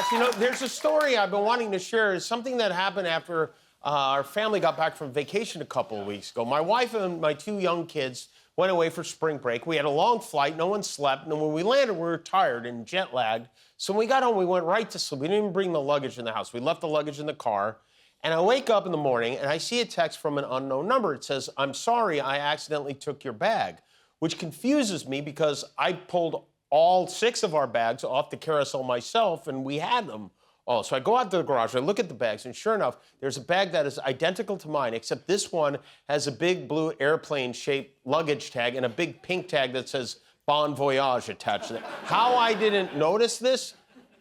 Yes, you know, there's a story I've been wanting to share. It's something that happened after our family got back from vacation a couple of weeks ago. My wife and my two young kids went away for spring break. We had a long flight. No one slept. And when we landed, we were tired and jet lagged. So when we got home, we went right to sleep. We didn't even bring the luggage in the house. We left the luggage in the car. And I wake up in the morning, and I see a text from an unknown number. It says, "I'm sorry, I accidentally took your bag," which confuses me because I pulled all 6 of our bags off the carousel myself, and we had them all. So I go out to the garage, I look at the bags, and sure enough, there's a bag that is identical to mine, except this one has a big blue airplane-shaped luggage tag and a big pink tag that says Bon Voyage attached to it. How I didn't notice this,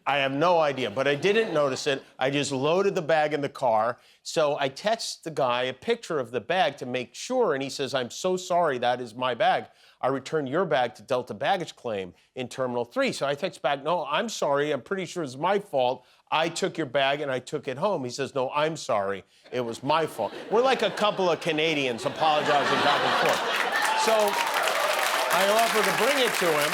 I have no idea, but I didn't notice it. I just loaded the bag in the car. So I text the guy a picture of the bag to make sure, and he says, "I'm so sorry, that is my bag. I returned your bag to Delta Baggage Claim in Terminal 3. So I text back, "No, I'm sorry. I'm pretty sure it's my fault. I took your bag and I took it home." He says, "No, I'm sorry. It was my fault." We're like a couple of Canadians apologizing back and forth. So I offered to bring it to him.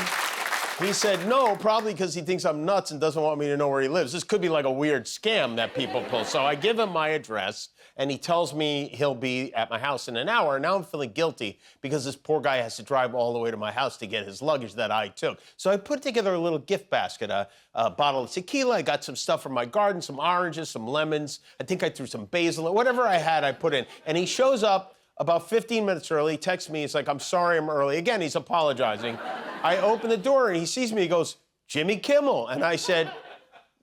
He said no, probably because he thinks I'm nuts and doesn't want me to know where he lives. This could be like a weird scam that people pull. So I give him my address, and he tells me he'll be at my house in an hour. Now I'm feeling guilty because this poor guy has to drive all the way to my house to get his luggage that I took. So I put together a little gift basket, a bottle of tequila. I got some stuff from my garden, some oranges, some lemons. I think I threw some basil. Whatever I had, I put in. And he shows up about 15 minutes early, texts me. He's like, "I'm sorry I'm early." Again, he's apologizing. I open the door, and he sees me. He goes, "Jimmy Kimmel." And I said,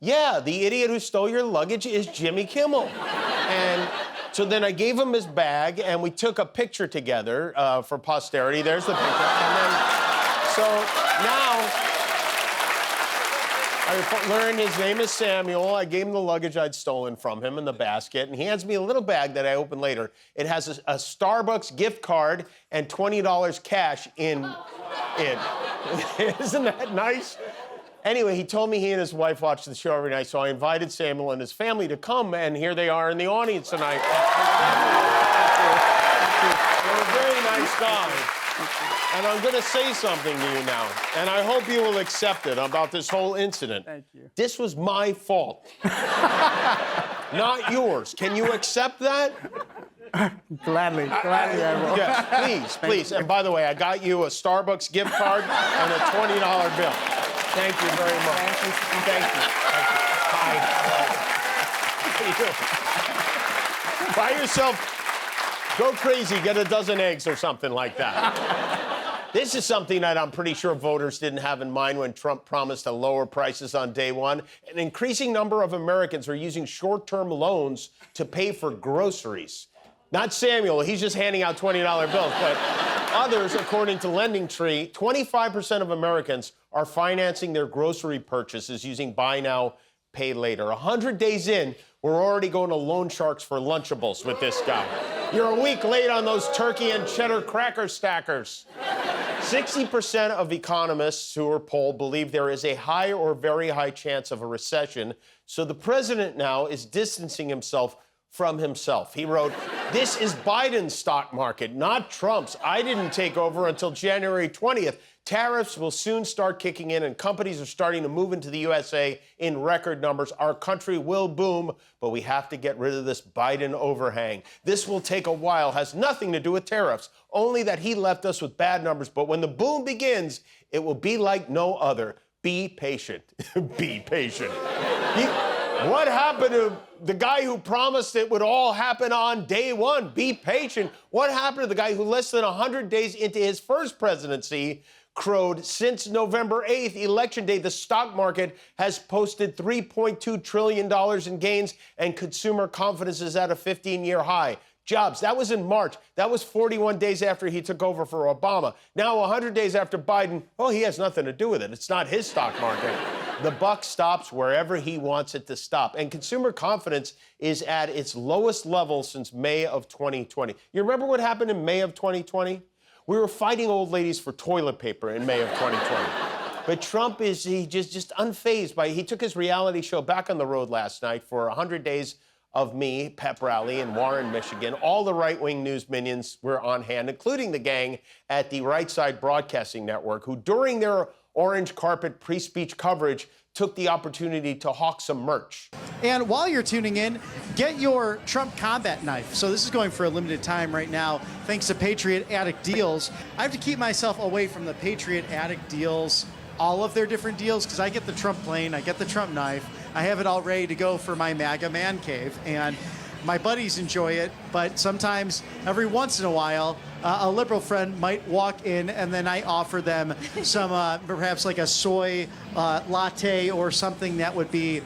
"Yeah, the idiot who stole your luggage is Jimmy Kimmel." And so then I gave him his bag, and we took a picture together for posterity. There's the picture. And then, so now I learned his name is Samuel. I gave him the luggage I'd stolen from him in the basket, and he hands me a little bag that I opened later. It has a Starbucks gift card and $20 cash in it. Isn't that nice? Anyway, he told me he and his wife watch the show every night, so I invited Samuel and his family to come, and here they are in the audience tonight. They're a very nice guy. And I'm going to say something to you now, and I hope you will accept it about this whole incident. Thank you. This was my fault, not yours. Can you accept that? Gladly I will. Yes, please. And by the way, I got you a Starbucks gift card and a $20 bill. Thank you very much. Thank you. Thank you. Hi. How are you? Buy yourself, go crazy, get a dozen eggs or something like that. This is something that I'm pretty sure voters didn't have in mind when Trump promised to lower prices on day one. An increasing number of Americans are using short-term loans to pay for groceries. Not Samuel, he's just handing out $20 bills, but others, according to LendingTree, 25% of Americans are financing their grocery purchases using buy now, pay later. 100 days in, we're already going to loan sharks for Lunchables with this guy. You're a week late on those turkey and cheddar cracker stackers. 60% of economists who are polled believe there is a high or very high chance of a recession, so the president now is distancing himself from himself. He wrote, "This is Biden's stock market, not Trump's. I didn't take over until January 20th. Tariffs will soon start kicking in, and companies are starting to move into the USA in record numbers. Our country will boom, but we have to get rid of this Biden overhang. This will take a while, has nothing to do with tariffs, only that he left us with bad numbers. But when the boom begins, it will be like no other. Be patient." Be patient. What happened to the guy who promised it would all happen on day one? Be patient. What happened to the guy who less than 100 days into his first presidency crowed, "Since November 8th, Election Day, the stock market has posted $3.2 trillion in gains and consumer confidence is at a 15-year high." Jobs, that was in March. That was 41 days after he took over for Obama. Now, 100 days after Biden, well, he has nothing to do with it. It's not his stock market. The buck stops wherever he wants it to stop. And consumer confidence is at its lowest level since May of 2020. You remember what happened in May of 2020? We were fighting old ladies for toilet paper in May of 2020. But Trump is just unfazed by it. He took his reality show back on the road last night for 100 days of me, pep rally in Warren, Michigan. All the right-wing news minions were on hand, including the gang at the Right Side Broadcasting Network, who during their orange carpet pre-speech coverage took the opportunity to hawk some merch. And while you're tuning in, get your Trump combat knife. So this is going for a limited time right now, thanks to Patriot Addict Deals. I have to keep myself away from the Patriot Addict Deals, all of their different deals, because I get the Trump plane, I get the Trump knife, I have it all ready to go for my MAGA man cave, and my buddies enjoy it, but sometimes, every once in a while, a liberal friend might walk in and then I offer them some, perhaps like a soy latte or something that would be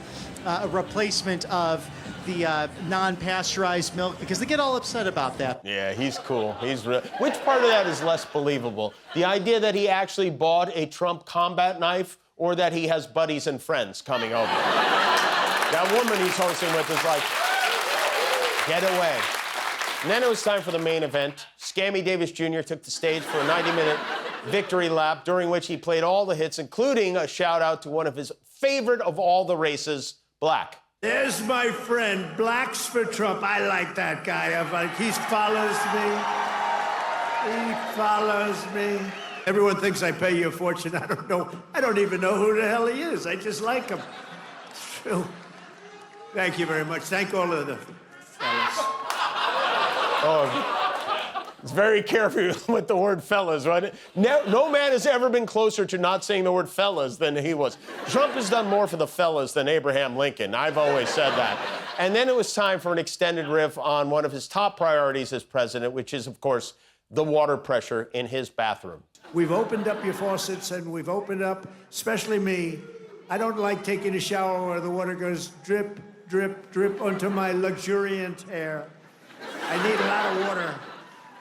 a replacement of the non-pasteurized milk, because they get all upset about that. Yeah, he's cool. Which part of that is less believable? The idea that he actually bought a Trump combat knife, or that he has buddies and friends coming over? That woman he's hosting with is like, get away. And then it was time for the main event. Scammy Davis Jr. took the stage for a 90-minute victory lap, during which he played all the hits, including a shout-out to one of his favorite of all the races, Black. There's my friend, Blacks for Trump. I like that guy. He follows me. He follows me. Everyone thinks I pay you a fortune. I don't know. I don't even know who the hell he is. I just like him. It's true. Thank you very much. Thank all of the fellas. Oh, it's very careful with the word fellas, right? No man has ever been closer to not saying the word fellas than he was. Trump has done more for the fellas than Abraham Lincoln. I've always said that. And then it was time for an extended riff on one of his top priorities as president, which is, of course, the water pressure in his bathroom. We've opened up your faucets, and we've opened up, especially me. I don't like taking a shower where the water goes drip, drip, drip onto my luxuriant hair. I need a lot of water.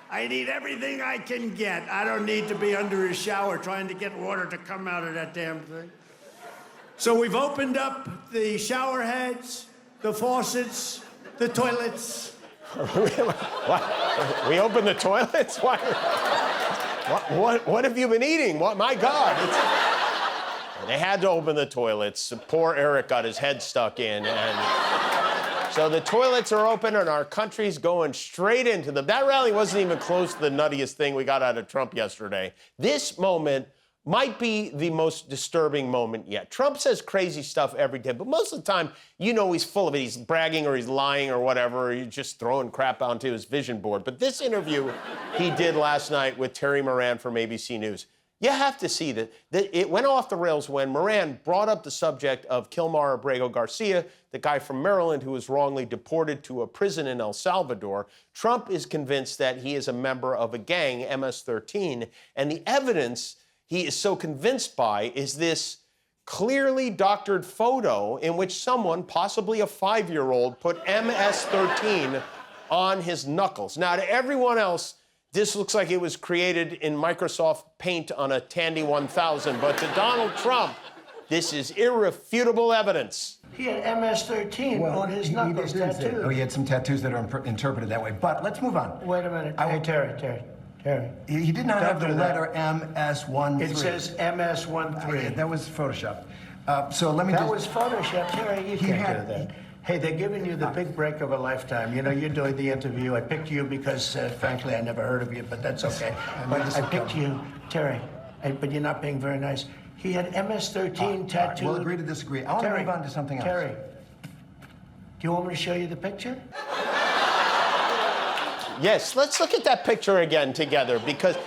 I need everything I can get. I don't need to be under a shower trying to get water to come out of that damn thing. So we've opened up the shower heads, the faucets, the toilets. What? We opened the toilets? What have you been eating? My God. They had to open the toilets. Poor Eric got his head stuck in. And so the toilets are open and our country's going straight into them. That rally wasn't even close to the nuttiest thing we got out of Trump yesterday. This moment might be the most disturbing moment yet. Trump says crazy stuff every day, but most of the time, you know he's full of it. He's bragging or he's lying or whatever, or he's just throwing crap onto his vision board. But this interview he did last night with Terry Moran from ABC News, you have to see that it went off the rails when Moran brought up the subject of Kilmar Abrego Garcia, the guy from Maryland who was wrongly deported to a prison in El Salvador. Trump is convinced that he is a member of a gang, MS-13, and the evidence he is so convinced by is this clearly doctored photo in which someone, possibly a 5-year-old, put MS-13 on his knuckles. Now, to everyone else, this looks like it was created in Microsoft Paint on a Tandy 1000, but to Donald Trump, this is irrefutable evidence. He had MS-13 on his knuckles tattooed. Oh, he had some tattoos that are interpreted that way. But let's move on. Wait a minute. Hey, Terry. He did not have the letter MS-13. It says MS-13. That was Photoshop. So let me That was Photoshop. Terry, you can't do that. Hey, they're giving you the big break of a lifetime. You know, you're doing the interview. I picked you because, frankly, I never heard of you, but that's okay. But I picked you, Terry, but you're not being very nice. He had MS-13 tattooed. We'll agree to disagree. I want to move on to something else. Terry, do you want me to show you the picture? Yes, let's look at that picture again together, because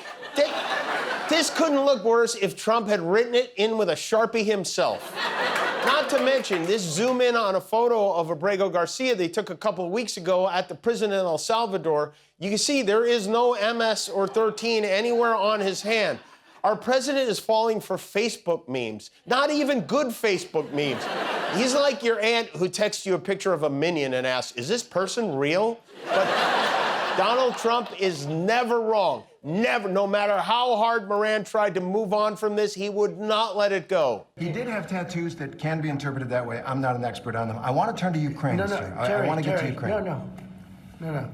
this couldn't look worse if Trump had written it in with a Sharpie himself. Not to mention, this zoom in on a photo of Abrego Garcia they took a couple of weeks ago at the prison in El Salvador. You can see there is no MS or 13 anywhere on his hand. Our president is falling for Facebook memes, not even good Facebook memes. He's like your aunt who texts you a picture of a minion and asks, is this person real? But Donald Trump is never wrong. Never. No matter how hard Moran tried to move on from this, he would not let it go. He did have tattoos that can be interpreted that way. I'm not an expert on them. I want to turn to Ukraine, sir. Terry, I want to get to Ukraine. No.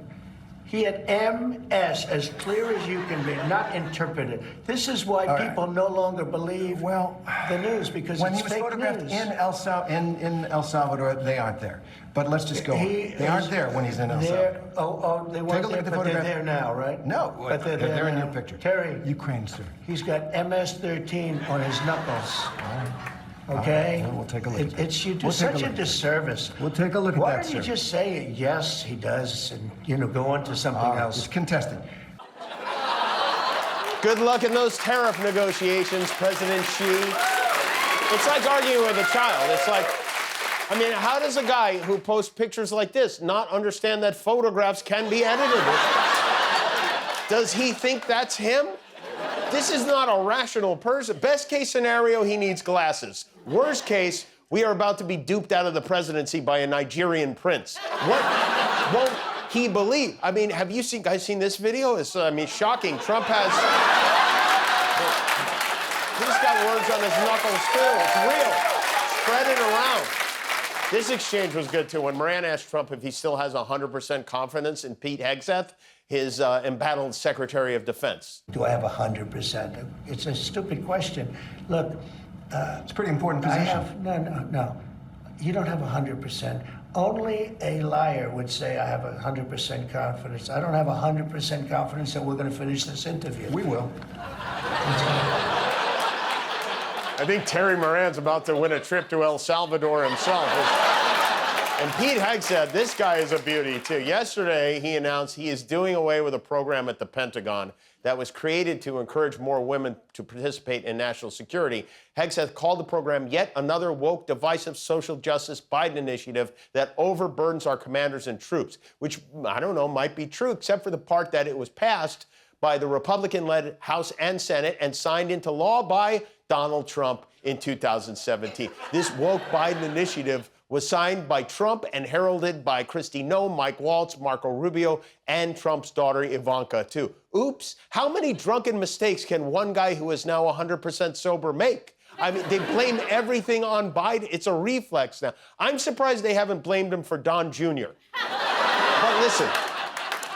He had MS as clear as you can be, not interpreted. This is why people no longer believe the news, because when it's he was fake photographed news. in El Salvador, they aren't there. But let's just go on. They aren't there when he's in El Salvador. They weren't there, but they're there now, right? No, but they're there in now. your picture. Terry. Ukraine, sir. He's got MS-13 on his knuckles. Okay? We'll take a look at that. It's you do We'll take a such a look at that. disservice. We'll take a look at Why that, don't you sir. just say, yes, he does, and, go on to something else? It's contested. Good luck in those tariff negotiations, President Xi. It's like arguing with a child. It's like, I mean, how does a guy who posts pictures like this not understand that photographs can be edited? Does he think that's him? This is not a rational person. Best case scenario, he needs glasses. Worst case, we are about to be duped out of the presidency by a Nigerian prince. What won't he believe? I mean, have you guys seen this video? It's, shocking. Trump has... He's got words on his knuckles, too. It's real. Spread it around. This exchange was good, too. When Moran asked Trump if he still has 100% confidence in Pete Hegseth, his embattled Secretary of Defense. Do I have 100%? It's a stupid question. Look, It's a pretty important position. No. You don't have 100%. Only a liar would say I have 100% confidence. I don't have 100% confidence that we're going to finish this interview. We will. I think Terry Moran's about to win a trip to El Salvador himself. And Pete Hegseth, this guy is a beauty, too. Yesterday, he announced he is doing away with a program at the Pentagon that was created to encourage more women to participate in national security. Hegseth called the program yet another woke, divisive social justice Biden initiative that overburdens our commanders and troops, which, I don't know, might be true, except for the part that it was passed by the Republican-led House and Senate and signed into law by Donald Trump in 2017. This woke Biden initiative was signed by Trump and heralded by Kristi Noem, Mike Waltz, Marco Rubio, and Trump's daughter Ivanka, too. Oops, how many drunken mistakes can one guy who is now 100% sober make? I mean, they blame everything on Biden. It's a reflex now. I'm surprised they haven't blamed him for Don Jr. But listen,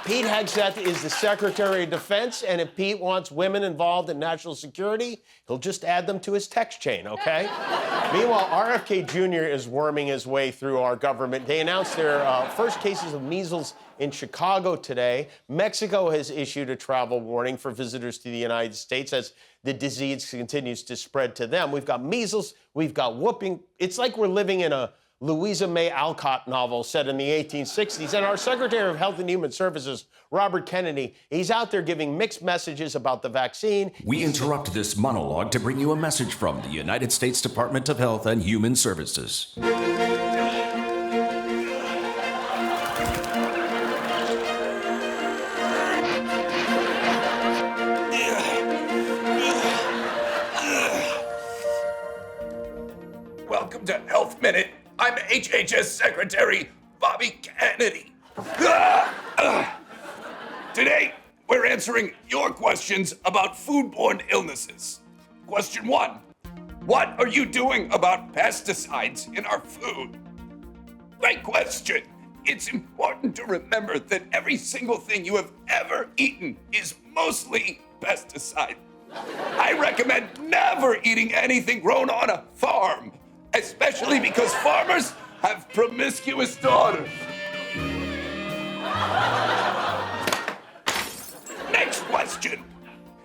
Pete Hegseth is the Secretary of Defense, and if Pete wants women involved in national security, he'll just add them to his text chain, okay? Meanwhile, RFK Jr. is worming his way through our government. They announced their first cases of measles in Chicago today. Mexico has issued a travel warning for visitors to the United States as the disease continues to spread to them. We've got measles, we've got whooping. It's like we're living in a Louisa May Alcott novel set in the 1860s. And our Secretary of Health and Human Services, Robert Kennedy, he's out there giving mixed messages about the vaccine. We interrupt this monologue to bring you a message from the United States Department of Health and Human Services. Welcome to Health Minute. I'm HHS Secretary Bobby Kennedy. Today, we're answering your questions about foodborne illnesses. Question 1. What are you doing about pesticides in our food? Great question. It's important to remember that every single thing you have ever eaten is mostly pesticide. I recommend never eating anything grown on a farm, especially because farmers have promiscuous daughters. Next question.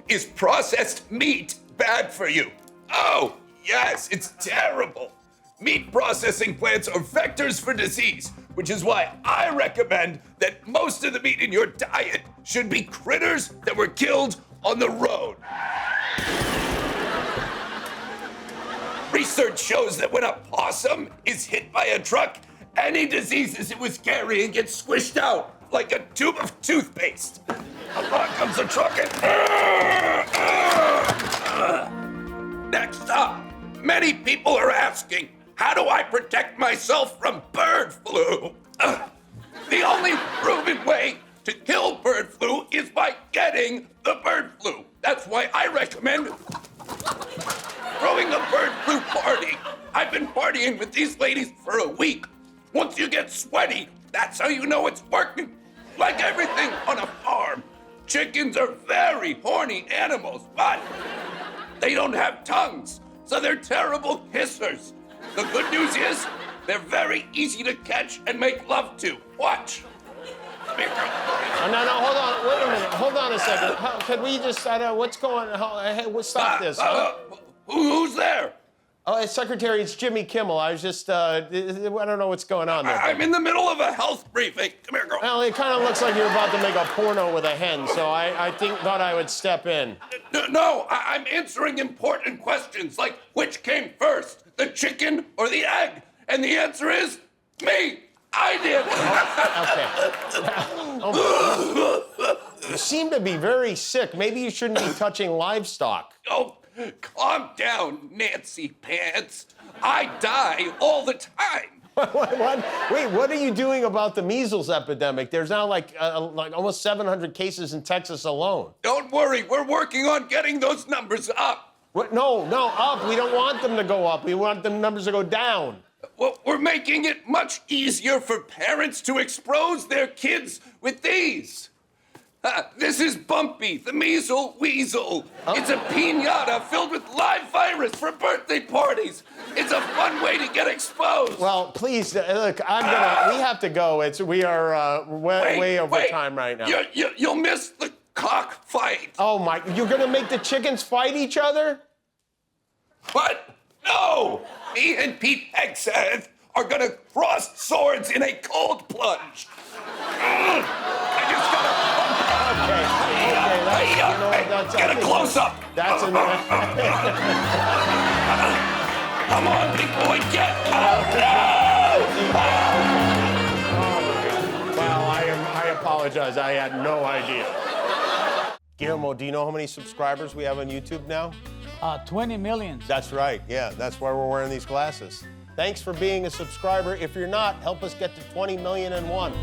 Is processed meat bad for you? Oh, yes, it's terrible. Meat processing plants are vectors for disease, which is why I recommend that most of the meat in your diet should be critters that were killed on the road. Research shows that when a possum is hit by a truck, any diseases it was carrying get squished out like a tube of toothpaste. Along comes the truck and... Next up, many people are asking, how do I protect myself from bird flu? The only proven way to kill bird flu is by getting the bird flu. That's why I recommend throwing a bird flu party. I've been partying with these ladies for a week. Once you get sweaty, that's how you know it's working. Like everything on a farm, chickens are very horny animals, but they don't have tongues, so they're terrible kissers. The good news is, they're very easy to catch and make love to. Watch. Come here, girl. No, hold on. Wait a minute. Hold on a second. Could we just, what's going on? Hey, we'll stop this. Huh? Who's there? Oh, Secretary, it's Jimmy Kimmel. I was just, I don't know what's going on there. I'm in the middle of a health briefing. Come here, girl. Well, it kind of looks like you're about to make a porno with a hen, so I thought I would step in. No, I'm answering important questions, like which came first, the chicken or the egg? And the answer is me. I did. Okay. You seem to be very sick. Maybe you shouldn't be touching livestock. Oh, calm down, Nancy Pants. I die all the time. What? Wait, what are you doing about the measles epidemic? There's now like almost 700 cases in Texas alone. Don't worry, we're working on getting those numbers up. What? No, up. We don't want them to go up. We want the numbers to go down. Well, we're making it much easier for parents to expose their kids with these. This is Bumpy, the measle weasel. It's a piñata filled with live virus for birthday parties. It's a fun way to get exposed. Well, please, look, we have to go. We are way over time right now. You'll miss the cockfight. Oh my, you're gonna make the chickens fight each other? What? No! Me and Pete Hegseth are gonna cross swords in a cold plunge. I just gotta... Okay, that's Get a close-up! That's enough. Come on, big boy, get out! Well, I apologize. I had no idea. Guillermo, do you know how many subscribers we have on YouTube now? 20 million. That's right. Yeah, that's why we're wearing these glasses. Thanks for being a subscriber. If you're not, help us get to 20,000,001.